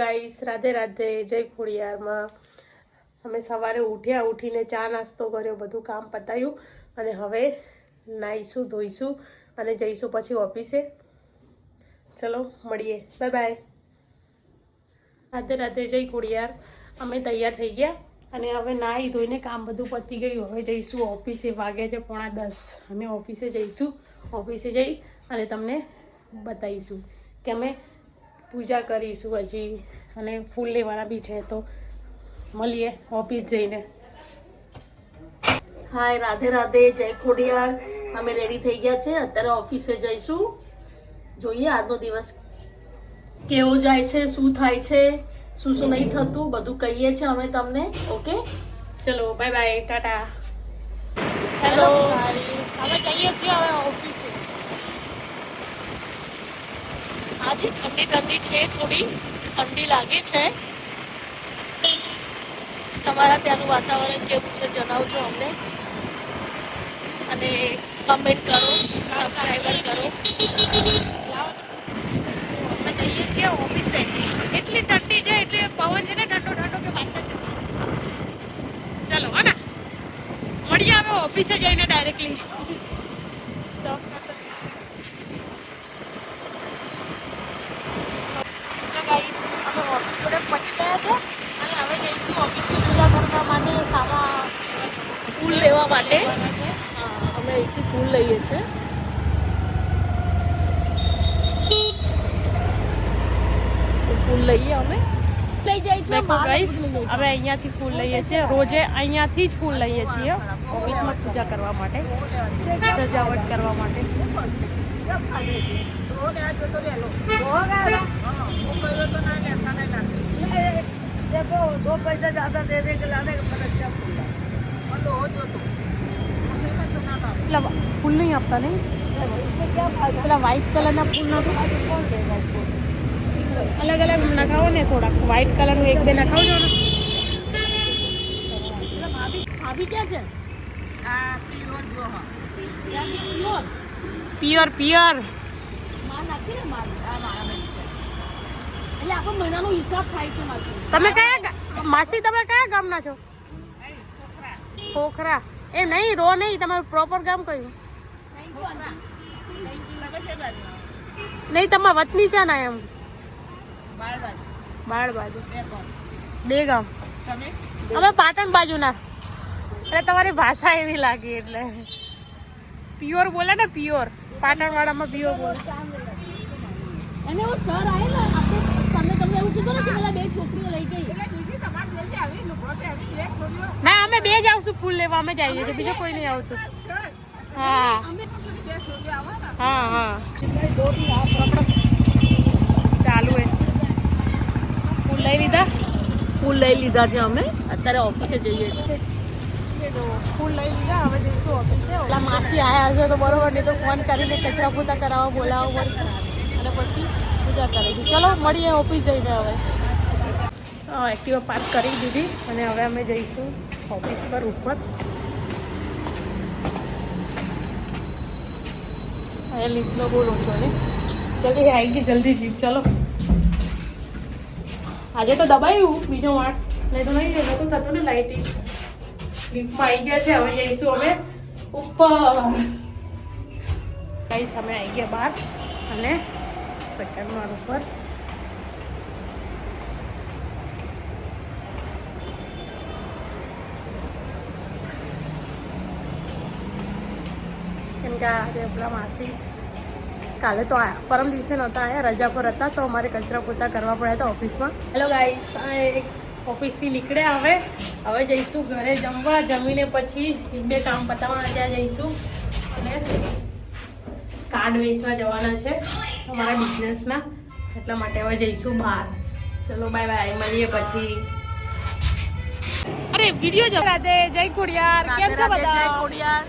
Guys Radhe Radhe જય ખોડિયારમાં અમે સવારે ઉઠીને ચા નાસ્તો કર્યો, બધું કામ પતાયું અને હવે નાઈશું ધોઈશું અને જઈશું પછી ઓફિસે. ચલો મળીએ, બાય બાય. રાધે રાધે જય ખોડિયાર. અમે તૈયાર થઈ ગયા અને હવે નાહી ધોઈને કામ બધું પતી ગયું. હવે જઈશું ઓફિસે. વાગ્યા છે 9:30. અમે ઓફિસે જઈશું. ઓફિસે જઈ અને તમને બતાવીશું કે અમે પૂજા કરીશું હજી અને ફૂલ લેવાના બી છે. તો મળીએ ઓફિસ જઈને. હાય રાધે રાધે જય ખોડિયાર. અમે રેડી થઈ ગયા છે, અત્યારે ઓફિસે જઈશું. જોઈએ આજનો દિવસ કેવો જાય છે, શું થાય છે, શું શું નહીં થતું, બધું કહીએ છીએ અમે તમને. ઓકે ચલો બાય બાય, ટાટા. હેલો અમે જઈએ છીએ હવે ઓફિસે. આજે ઠંડી છે, થોડી ઠંડી લાગે છે. તમારા ત્યાંનું વાતાવરણ કેવું છે જણાવજો અમને અને કમેન્ટ કરો, સબસ્ક્રાઈબ કરો. અમે જઈએ છીએ ઓફિસે. એટલી ઠંડી છે, એટલે પવન છે ને ઠંડો ઠંડો કે વાત જ નથી. ચલો હા ને મળીએ અમે ઓફિસે જઈને ડાયરેક્ટલી. પહોંચી ગયા છે અને હવે જઈશું ઓફિસની પૂજા કરવા માટે, સામા ફૂલ લેવા માટે. અમે અહીંથી ફૂલ લઈએ છીએ. ફૂલ લઈએ અમે લઈ જાય છે ગાઈસ. હવે અહીંયાથી ફૂલ લઈએ છીએ. રોજે અહીંયાથી જ ફૂલ લઈએ છીએ ઓફિસમાં પૂજા કરવા માટે, સજાવટ કરવા માટે. देखो 2 पैसा ज्यादा दे दे के लाने का पता क्या फूल फूल नहीं आपका नहीं પેલા વ્હાઈટ કલરના ફૂલ નાખો. અલગ અલગ નખાવો ને, થોડાક વ્હાઈટ કલરનું 1-2 નખાવજો ને. ભાભી ક્યાં છે? પ્યોર પ્યોર એટલે આખો મહિનાનો હિસાબ થાય છે. તમે માસી તમે કયા ગામના છો? ખોખરા. એ નહીં રો નહીં, તમારું પ્રોપર ગામ કયું? નહીં તમારા વતની છે ને એમ? બાળ બાજુ બે ગામ. અમે પાટણ બાજુના. એટલે તમારી ભાષા એવી લાગી એટલે પ્યોર બોલે ને, પ્યોર. પાટણ વાળામાં પ્યોર બોલે. અને वो सर आए ना आपके सामने, તમને એવું કીધું ને કે પેલા 2 છોકરીઓ લઈ ગઈ. ના અમે 2 જ આવશું ફૂલ લેવા. અમે જઈએ છીએ, બીજો કોઈ નહીં આવતું. હા હા હા ચાલુ હે. ફૂલ લઈ લીધા છે અમે. અત્યારે ઓફિસે જઈએ છીએ. ફૂલ લઈ લીધા, હવે જઈશું ઓફિસે. ઓલા માસી આવ્યા હશે તો બરોબર, નહીં તો ફોન કરીને કચરા પોતા કરાવવા બોલાવવો પડશે અને પછી પૂજા કરીશું. ચલો મળીએ ઓફિસ જઈને. હવે એક્ટિવા પાર્ક કરી દીધી અને હવે અમે જઈશું ઓફિસ પર ઉપર. હવે લિફ્ટનો બોલો છો ને, જલ્દી આવી ગઈ, જલ્દી લિફ્ટ. ચાલો આજે તો દબાયું બીજો વાટ, નહીં તો નહીં નતું થતું ને લાઇટિંગ. લિફ્ટમાં આવી ગયા છે, હવે જઈશું અમે ઉપર. ગાઈસ અમે આવી ગયા બહાર અને સેકન્ડ માળ ઉપર. કેમ કે આજે પેલા માસી કાલે તો આવ્યા, પરમ દિવસે નહોતા આવ્યા, રજા પર હતા, તો અમારે કચરા પોતા કરવા પડ્યા હતા ઓફિસમાં. હેલો ગાઈસ, ઓફિસથી નીકળ્યા. હવે જઈશું ઘરે જમવા. જમીને પછી 2 કામ પતાવવાના, ત્યાં જઈશું અને કાર્ડ વેચવા જવાના છે અમારા બિઝનેસના, એટલા માટે હવે જઈશું બહાર. ચલો બાય બાય, મળીએ પછી. અરે વિડીયો જો. રાધે જય ખોડિયાર. કેમ છો બધા?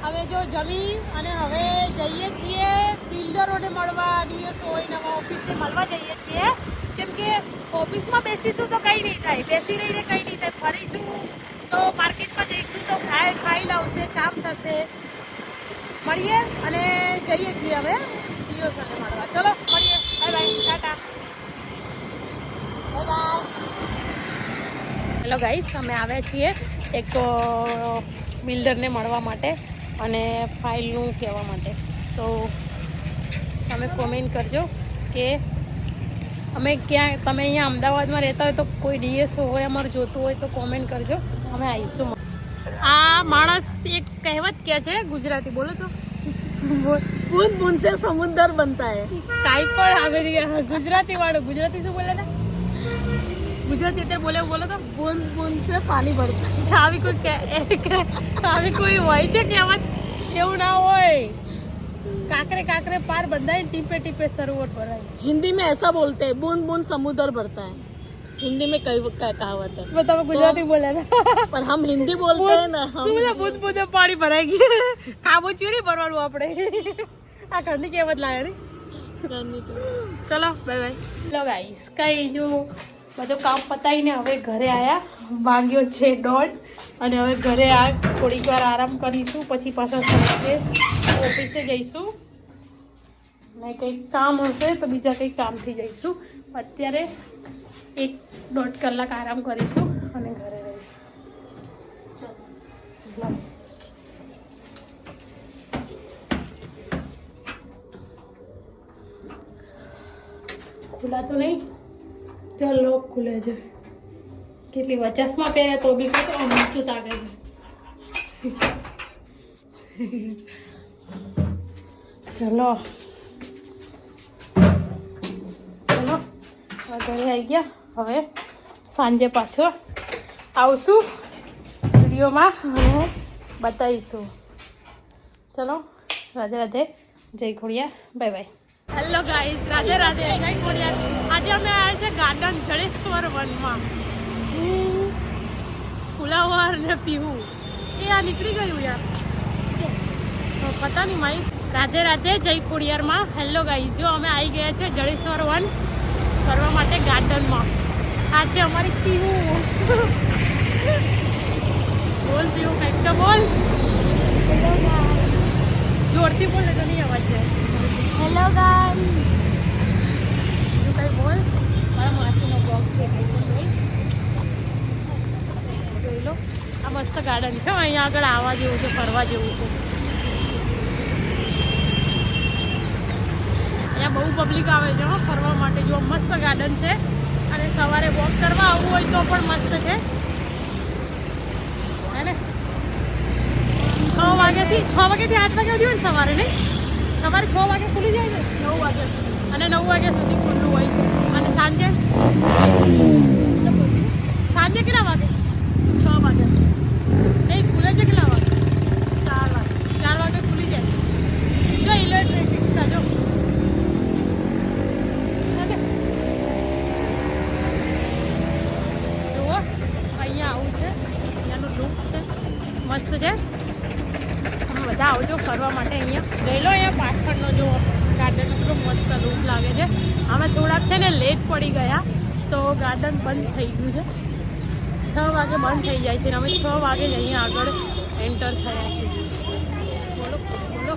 હવે જો જમી અને હવે જઈએ છીએ બિલ્ડરોને મળવા. ડીએસઓ નવા ઓફિસે મળવા જઈએ છીએ. કેમ કે ઓફિસમાં બેસીશું તો કંઈ નહીં થાય, બેસી રહીને કંઈ નહીં થાય. ફરીશું તો માર્કેટમાં જઈશું તો ખાઈ લાવશે, કામ થશે. મળીએ અને જઈએ છીએ હવે ડીએસઓને મળવા. ચલો મળીએ, bye bye, Tata. Hello guys, અમે આવ્યા છીએ એક બિલ્ડરને મળવા માટે અને ફાઇલનું કહેવા માટે. તો તમે કોમેન્ટ કરજો કે અમે ક્યાં, તમે અહીંયા અમદાવાદમાં રહેતા હોય તો કોઈ ડીએસઓ હોય અમારું જોતું હોય તો કોમેન્ટ કરજો, અમે આવીશું. આ માણસ એક કહેવત કહે છે, ગુજરાતી બોલો તો. बूंद बूंद से समुद्र बनता है. કાંઈ પણ આવે ગુજરાતી વાળો, ગુજરાતી શું બોલે ને, ગુજરાતી અત્યારે બોલો તો. बूंद बूंद से पानी भरता है. આવી કોઈ હોય છે કહેવત? એવું ના હોય. કાકરે કાકરે પાર બંધાય, ટીપે ટીપે સરોવર ભરાય. हिंदी में ऐसा बोलते हैं, बूंद बूंद समुद्र भरता है. हिंदी में कई कहावत है. बताओ गुजराती बोले ना, पर हम हिंदी बोलते हैं ना. हम બૂંદ બૂંદે પાણી ભરાઈ ગયું. ખાબોચિયું નહીં ભરવાનું આપણે. આ ઘરની કહેવત લાગે ને. ચલો બાય બાય. લો ગાઈસ, કઈ જો બધું કામ પતાવીને હવે ઘરે આવ્યા. વાગ્યો છે 1:30 અને હવે ઘરે આ થોડીક વાર આરામ કરીશું, પછી પાછા સાંજે ઓફિસે જઈશું. ને કંઈક કામ હશે તો બીજા કંઈક કામથી જઈશું. અત્યારે 1-1.5 કલાક આરામ કરીશું અને ઘરે રહીશું. ચલો ખુલા તો નહીં, ચાલ લોક ખુલે છે. કેટલી વચસમાં પહેરે તો બી કતો મસ્ત તાકે છે. ચલો ચલો ઘરે આવી ગયા. હવે સાંજે પાછો આવશું વિડીયોમાં અને બતાવીશું. ચલો રાધે રાધે, જય Khodiyar, bye bye. Hello guys, Radhe Radhe, જય ખોડિયાર. આજે અમે આવ્યા છે ગાર્ડન જડેશ્વર વનમાં. ફુલાવર ને પીવું એ આ નીકળી ગયું યાર, પતા નહીં માઈ. રાધે રાધે, જય ખોડિયારમાં. હેલો ગાઈસ, જો અમે આવી ગયા છે જડેશ્વર વન ફરવા માટે ગાર્ડનમાં. આ છે અમારી પીવું. બોલ પીવું, કંઈક તો બોલ. જોરથી બોલે તો નહીં અવાજ જાય. હેલો ગાઈસ, તું કંઈ બોલ. મારા માસીનો બ્લોગ છે, જોઈ લો. આ મસ્ત ગાર્ડન છે, અહીંયા આગળ આવવા જેવું છે, ફરવા જેવું છે. અહીંયા બહુ પબ્લિક આવે છે ફરવા માટે. જો મસ્ત ગાર્ડન છે અને સવારે વોક કરવા આવવું હોય તો પણ મસ્ત છે હે ને. 6 વાગ્યાથી 8 વાગ્યા સુધી હોય ને સવારે, નહીં સવારે 6 વાગે ખુલી જાય ને, 9 વાગ્યા સુધી, અને 9 વાગ્યા સુધી ખુલ્લું હોય છે. અને સાંજે કેટલા વાગે? 6 વાગ્યા નહીં ખુલે છે. કેટલા વાગે? 4 વાગે. 4 વાગે ખુલી જાય. જો ઇલેક્ટ્રિક રિક્ષા જો. જુઓ અહીંયા આવું છે, અહીંયાનું લુક છે મસ્ત છે. તમે બધા આવજો ફરવા માટે. અહીંયા જોઈ લો, અહીંયા પાછળનો જો ગાર્ડનનો કેટલો મસ્ત લુક લાગે છે. અમે થોડાક છે ને લેટ પડી ગયા તો ગાર્ડન બંધ થઈ ગયું છે. 6 વાગે બંધ થઈ જાય છે અને અમે 6 વાગે જ અહીંયા આગળ એન્ટર થયા છીએ. બોલો બોલો.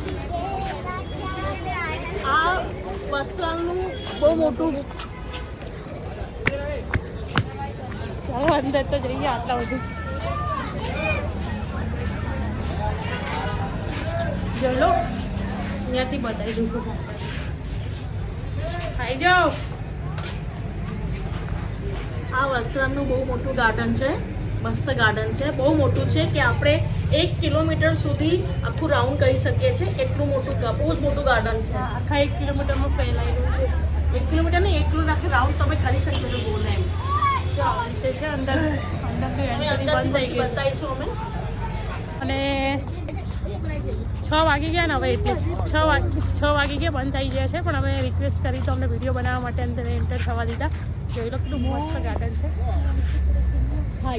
આ વસ્ત્રાલનું બહુ મોટું. ચાલો અંદર તો જઈએ. આટલા બધું ચલો અહીંયાથી બતાવી દઉં. ખાઈ જાઓ. આ વસ્ત્રાલનું બહુ મોટું ગાર્ડન છે, મસ્ત ગાર્ડન છે. બહુ મોટું છે કે આપણે 1 કિલોમીટર સુધી આખું રાઉન્ડ કરી શકીએ છીએ. એટલું મોટું, બહુ જ મોટું ગાર્ડન છે. આખા 1 કિલોમીટરમાં ફેલાયેલું છે. 1 કિલોમીટર ને 1 કિલોમીટર આખું રાઉન્ડ તમે કરી શકીએ છો. બોલે એમ તે છે અંદર તો એન્ટ્રી બંધ થઈ ગઈ બતાવીશું અમે. અને 6 વાગી ગયા ને હવે, એટલે 6 વાગી ગયા બંધ થઈ ગયા છે. પણ અમે રિક્વેસ્ટ કરી તો અમને વિડીયો બનાવવા માટે અંદર એન્ટર થવા દીધા. જોઈ લો કેટલું મસ્ત ગાર્ડન છે. હા,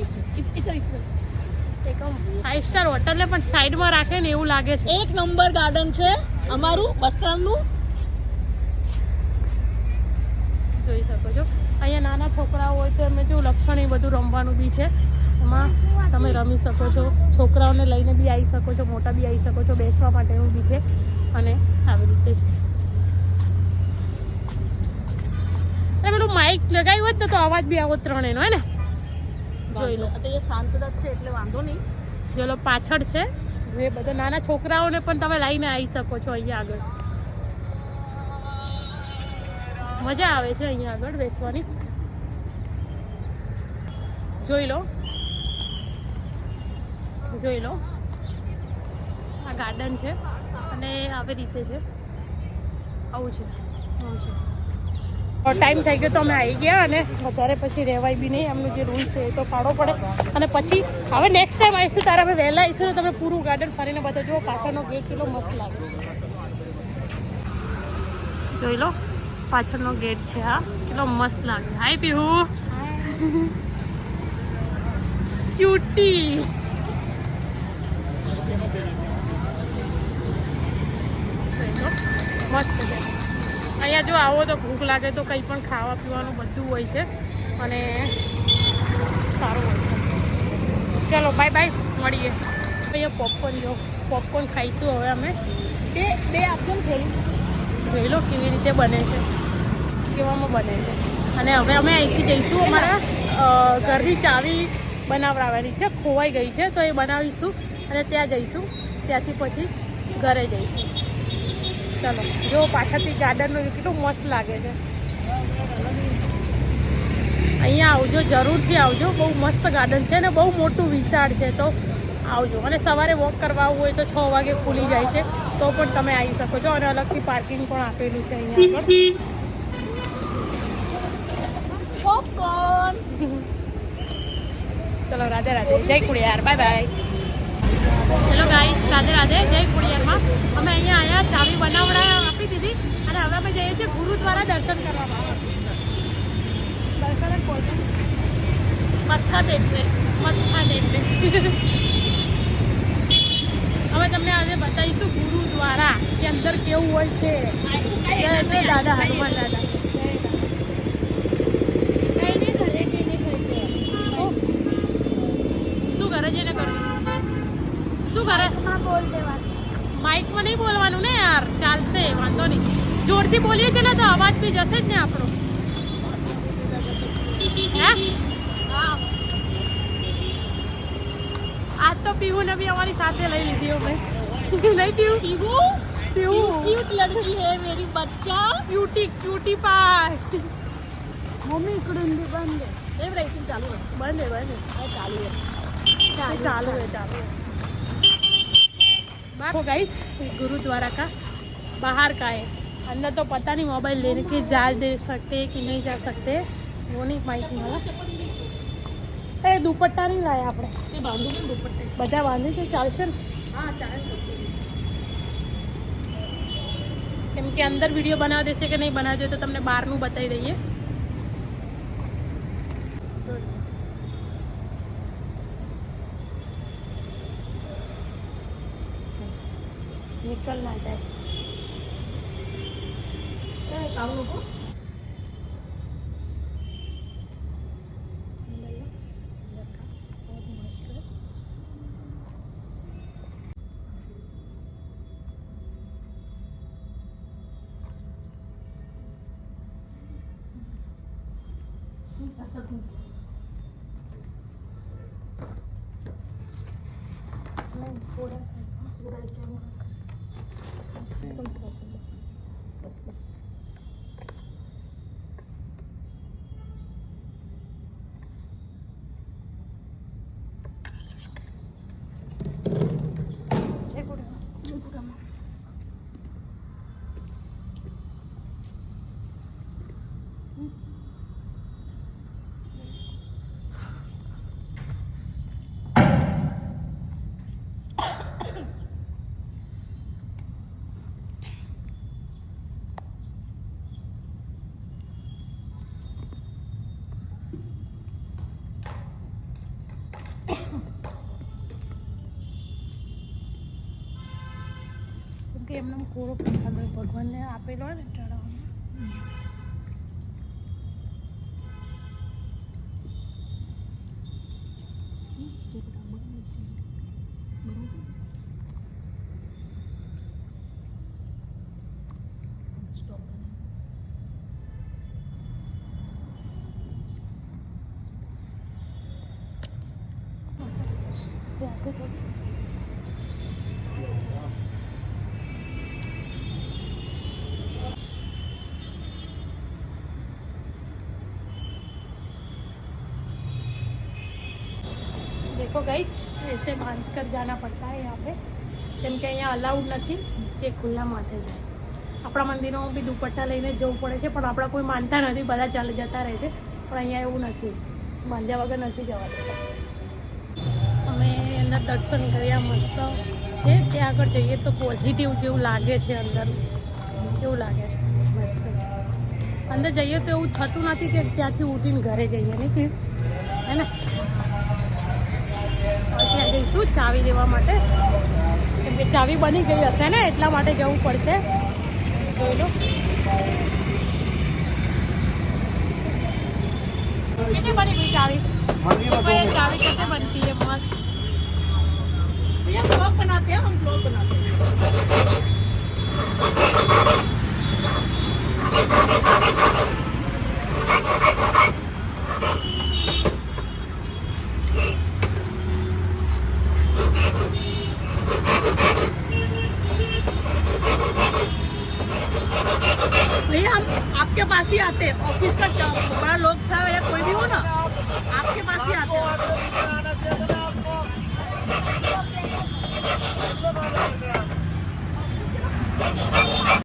એકદમ 5 સ્ટાર હોટલને પણ સાઈડમાં રાખે ને એવું લાગે છે. 1 નંબર ગાર્ડન છે અમારું વસ્ત્રાલનું. જોઈ શકો છો અહીંયા નાના છોકરાઓ હોય તો એમને જો લક્ષણ એ બધું રમવાનું બી છે. એમાં તમે રમી શકો છો, છોકરાઓને લઈને બી આવી શકો છો, મોટા બી આવી શકો છો, બેસવા માટેનું બી છે. અને આવી રીતે છે. પેલું માઇક લગાવ્યું હોત ને તો અવાજ બી આવો ત્રણેયનો હે ને. જોઈ લો તો એ શાંત જ છે એટલે વાંધો નહીં. જો લો પાછળ છે જે બધા નાના છોકરાઓને પણ તમે લઈને આવી શકો છો અહીંયા આગળ. મજા આવે છે અહીંયા આગળ બેસવાની. જોઈ લો આ ગાર્ડન છે અને આવી રીતે છે. આવું છે ટાઈમ થઈ ગયો તો અમે આવી ગયા અને વધારે પછી રહેવાય બી નહીં. એમનું જે રૂલ છે એ તો પાડવો પડે. અને પછી હવે નેક્સ્ટ ટાઈમ આવીશું તારે અમે વહેલા આવીશું ને તમે પૂરું ગાર્ડન ફરીને બધા જો પાછળનો ગેટ કેટલો મસ્ત લાગે છે. જોઈ લો પાછળનો ગેટ છે આ કેટલો મસ્ત લાગે. હાય પીહુ ક્યુટી. મસ્ત છે અહીંયા. જો આવો તો ભૂખ લાગે તો કંઈ પણ ખાવા પીવાનું બધું હોય છે અને સારું હોય છે. ચલો બાય બાય મળીએ. અહીંયા પોપકોર્ન જો પોપકોર્ન ખાઈશું હવે અમે. બે આપજો ને થેલી. જોઈ લો કેવી રીતે બને છે કેવામાં બને છે. અને હવે અમે અહીંથી જઈશું અમારા ઘરની ચાવી બનાવડાવવાની છે. ખોવાઈ ગઈ છે તો એ બનાવીશું અને ત્યાં જઈશું. ત્યાંથી પછી ઘરે જઈશું. ચાલો જો પાછળથી ગાર્ડનનું કેટલું મસ્ત લાગે છે. અહીંયા આવજો જરૂરથી આવજો. બહુ મસ્ત ગાર્ડન છે ને બહુ મોટું વિશાળ છે તો આવજો. અને સવારે વોક કરવા આવવું હોય તો 6 વાગે ખુલી જાય છે તો પણ તમે આવી શકો છો. અને અલગથી પાર્કિંગ પણ આપેલું છે અહીંયા આગળ. પોપકોર્ન. ચલો રાધે રાધે જય Khodiyar bye bye. Hello guys Radhe Radhe જય ખોડિયારમાં. અમે અહીંયા આવ્યા ચાવી બનાવડા આપી દીધી અને હવે અમે જઈએ છીએ ગુરુદ્વારા દર્શન કરવા. મથા ટેકને હવે તમને આજે બતાવીશું ગુરુદ્વારા કે અંદર કેવું હોય છે. દાદા હનુમાન દાદા શું કરે છે ને કરું શું કરે માઇકમાં નહીં બોલવાનું ને યાર. ચાલશે વાંધો નહીં. જોરથી બોલીએ છે ને તો અવાજ બી જશે જ ને આપણો. હે આજ તો પીહુને બી અમારી સાથે લઈ લીધી અમે. નહીં પીહુ क्यूट लड़की है मेरी बच्चा. ક્યુટી પાય. મમ્મી કુડુંદી બંધ देव रही चालू है. બંધ હે चालू है. चालू है देखो गाइस गुरुद्वारा का बाहर का है. अंदर तो पता नहीं मोबाइल लेने के जा दे सकते कि नहीं जा सकते वो नहीं माहिती मला. એ દુપટ્ટા નહીં લાયા આપણે. ये बांधू में दुपट्टे. બધા બાંધી તો ચાલશે ને. हाँ चाहे. કેમ કે અંદર વિડીયો બનાવી દેશે કે નહીં બનાવી દે તો તમને બહારનું બતાવી દઈએ. निकल ना जाए. काम लोग थोड़ा सा एकदम थोड़ा सा बस बस. કે એમને કોરો પ્રસાદ ભગવાનને આપેલો હોય ને ચડાવવાનો. देखो गाइस ऐसे बांध कर जाना पड़ता है यहाँ पे કેમ કે અહીંયા અલાઉડ નથી કે ખુલ્લા માથે જાય. આપણા મંદિરોમાં બી દુપટ્ટા લઈને જવું પડે છે, પણ આપણા કોઈ માનતા નથી, બધા ચાલે જતા રહે છે. પણ અહીંયા એવું નથી, બાંધ્યા વગર નથી જવા દેતા. અમે અંદર દર્શન કર્યા મસ્ત છે. ત્યાં આગળ જઈએ તો પોઝિટિવ જેવું લાગે છે, અંદર એવું લાગે છે મસ્ત. અંદર જઈએ તો એવું થતું નથી કે ત્યાંથી ઉઠીને ઘરે જઈએ ને કે હે ને. ત્યાં જઈશું ચાવી લેવા માટે, કેમ કે ચાવી બની ગઈ હશે ને એટલા માટે જવું પડશે. જોઈ લો कितनी बनी हुई चावी? भैया चावी कैसे बनती है? मस्त. भैया ब्लॉग बनाते हैं हम, ब्लॉग बनाते हैं. भैया हम आपके पास ही आते हैं. ऑफिस का बड़ा लोग था, मेरा